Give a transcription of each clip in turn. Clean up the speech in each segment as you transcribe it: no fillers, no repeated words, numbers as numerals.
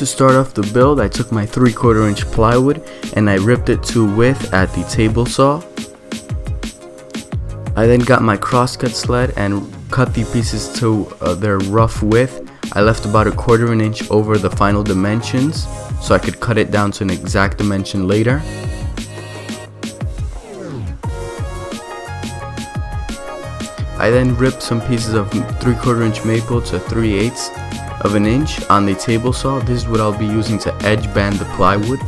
to start off the build, I took my 3/4 inch plywood and I ripped it to width at the table saw. I then got my crosscut sled and cut the pieces to their rough width. I left about 1/4 inch over the final dimensions so I could cut it down to an exact dimension later. I then ripped some pieces of 3/4 inch maple to 3/8 of an inch on the table saw. This is what I'll be using to edge band the plywood.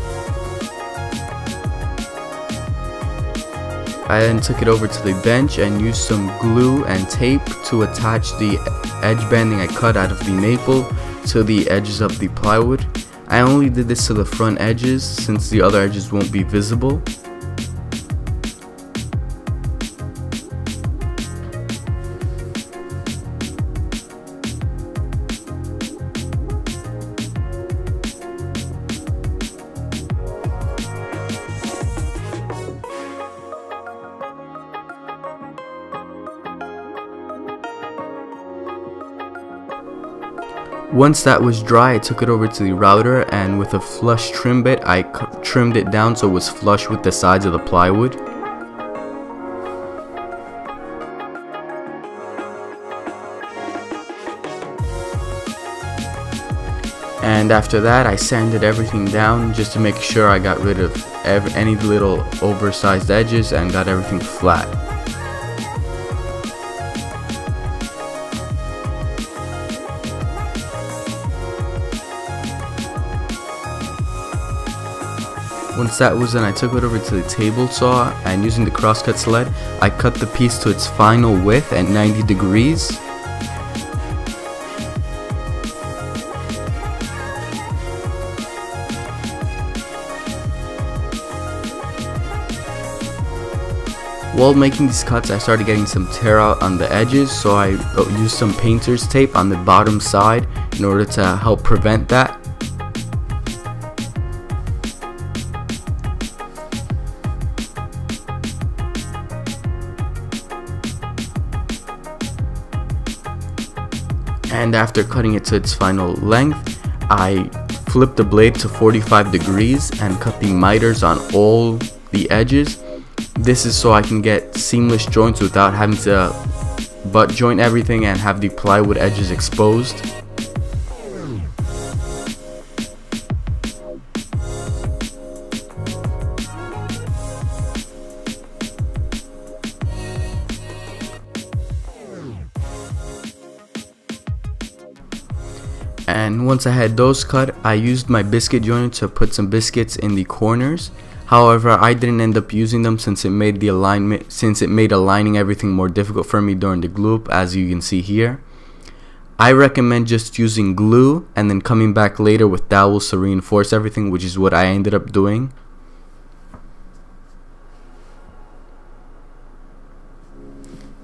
I then took it over to the bench and used some glue and tape to attach the edge banding I cut out of the maple to the edges of the plywood. I only did this to the front edges since the other edges won't be visible. Once that was dry, I took it over to the router and with a flush trim bit, I trimmed it down so it was flush with the sides of the plywood. And after that, I sanded everything down just to make sure I got rid of any little oversized edges and got everything flat. Once that was done, I took it over to the table saw and using the crosscut sled, I cut the piece to its final width at 90 degrees. While making these cuts, I started getting some tear out on the edges, so I used some painter's tape on the bottom side in order to help prevent that. And after cutting it to its final length, I flipped the blade to 45 degrees and cut the miters on all the edges. This is so I can get seamless joints without having to butt joint everything and have the plywood edges exposed. And once I had those cut, I used my biscuit joiner to put some biscuits in the corners. However, I didn't end up using them since it made aligning everything more difficult for me during the glue up, as you can see here. I recommend just using glue and then coming back later with dowels to reinforce everything, which is what I ended up doing.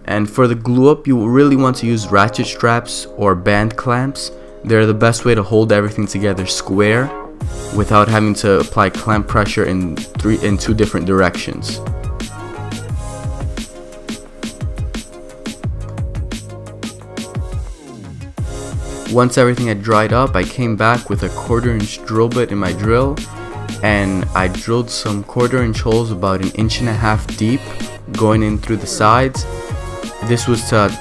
And for the glue up, you will really want to use ratchet straps or band clamps. They're the best way to hold everything together square without having to apply clamp pressure in two different directions. Once everything had dried up, I came back with a 1/4 inch drill bit in my drill and I drilled some 1/4 inch holes about 1.5 inches deep going in through the sides. This was to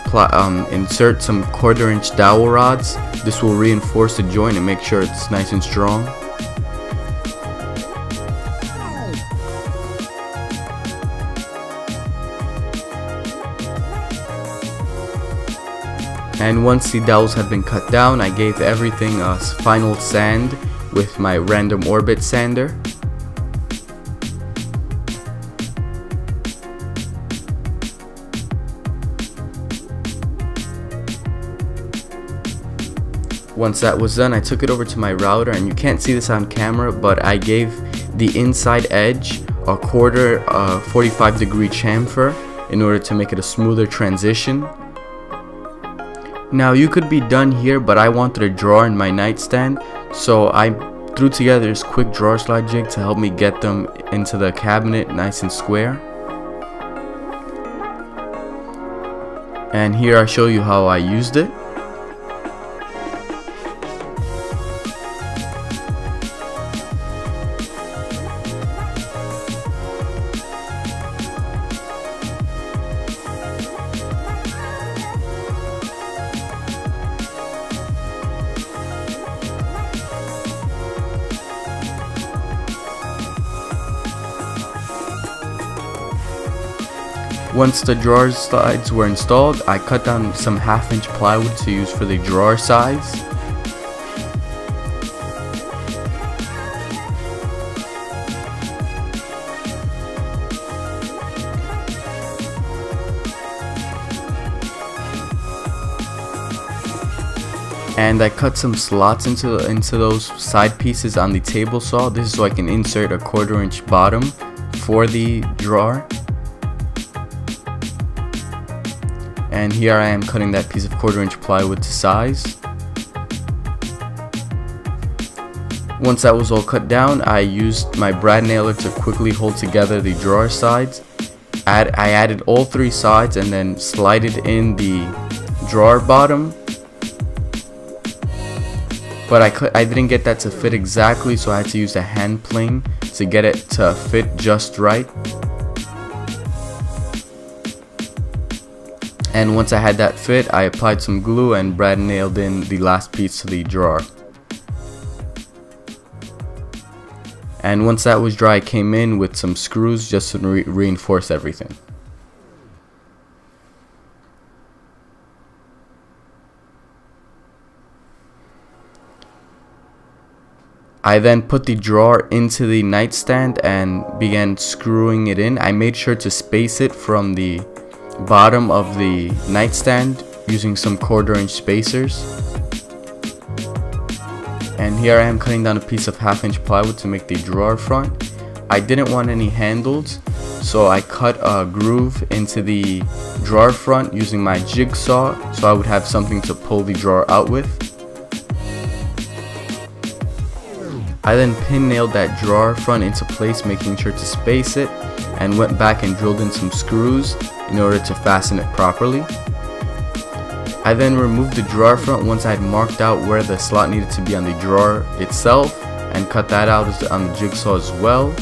insert some 1/4 inch dowel rods. This will reinforce the joint and make sure it's nice and strong. And once the dowels had been cut down, I gave everything a final sand with my random orbit sander. Once that was done, I took it over to my router, and you can't see this on camera, but I gave the inside edge a 45-degree chamfer in order to make it a smoother transition. Now you could be done here, but I wanted a drawer in my nightstand, so I threw together this quick drawer slide jig to help me get them into the cabinet nice and square. And here I show you how I used it. Once the drawer sides were installed, I cut down some 1/2-inch plywood to use for the drawer sides. And I cut some slots into those side pieces on the table saw. This is so I can insert a 1/4-inch bottom for the drawer. And here I am cutting that piece of 1/4-inch plywood to size. Once that was all cut down, I used my brad nailer to quickly hold together the drawer sides. I added all 3 sides and then slided in the drawer bottom. But I didn't get that to fit exactly, so I had to use a hand plane to get it to fit just right. And once I had that fit, I applied some glue and brad nailed in the last piece to the drawer. And once that was dry, I came in with some screws just to reinforce everything. I then put the drawer into the nightstand and began screwing it in. I made sure to space it from the bottom of the nightstand using some 1/4-inch spacers. And here I am cutting down a piece of 1/2-inch plywood to make the drawer front. I didn't want any handles, so I cut a groove into the drawer front using my jigsaw so I would have something to pull the drawer out with. I then pin nailed that drawer front into place, making sure to space it, and went back and drilled in some screws in order to fasten it properly. I then removed the drawer front once I had marked out where the slot needed to be on the drawer itself and cut that out on the jigsaw as well.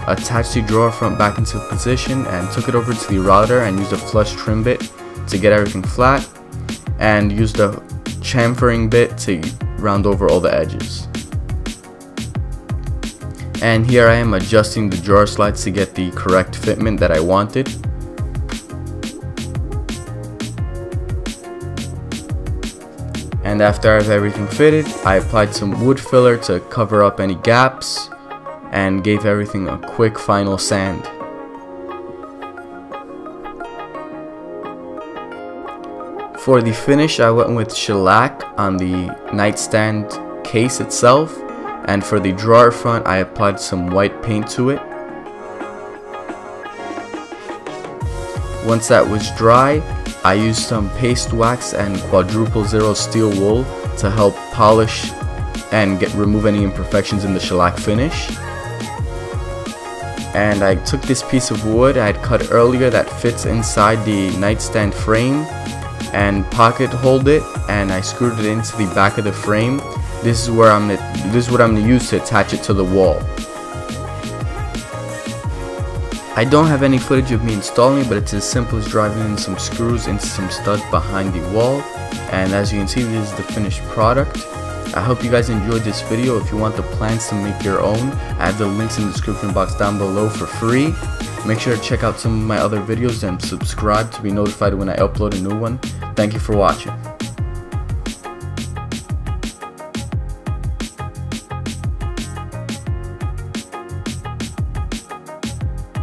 Attached the drawer front back into position and took it over to the router and used a flush trim bit to get everything flat, and used a chamfering bit to round over all the edges. And here I am adjusting the drawer slides to get the correct fitment that I wanted. And after I have everything fitted, I applied some wood filler to cover up any gaps and gave everything a quick final sand. For the finish, I went with shellac on the nightstand case itself. And for the drawer front, I applied some white paint to it. Once that was dry, I used some paste wax and quadruple zero steel wool to help polish and remove any imperfections in the shellac finish. And I took this piece of wood I had cut earlier that fits inside the nightstand frame and pocket hold it, and I screwed it into the back of the frame. This is what I'm gonna use to attach it to the wall. I don't have any footage of me installing it, but it's as simple as driving in some screws into some studs behind the wall. And as you can see, this is the finished product. I hope you guys enjoyed this video. If you want the plans to make your own, I have the links in the description box down below for free. Make sure to check out some of my other videos and subscribe to be notified when I upload a new one. Thank you for watching.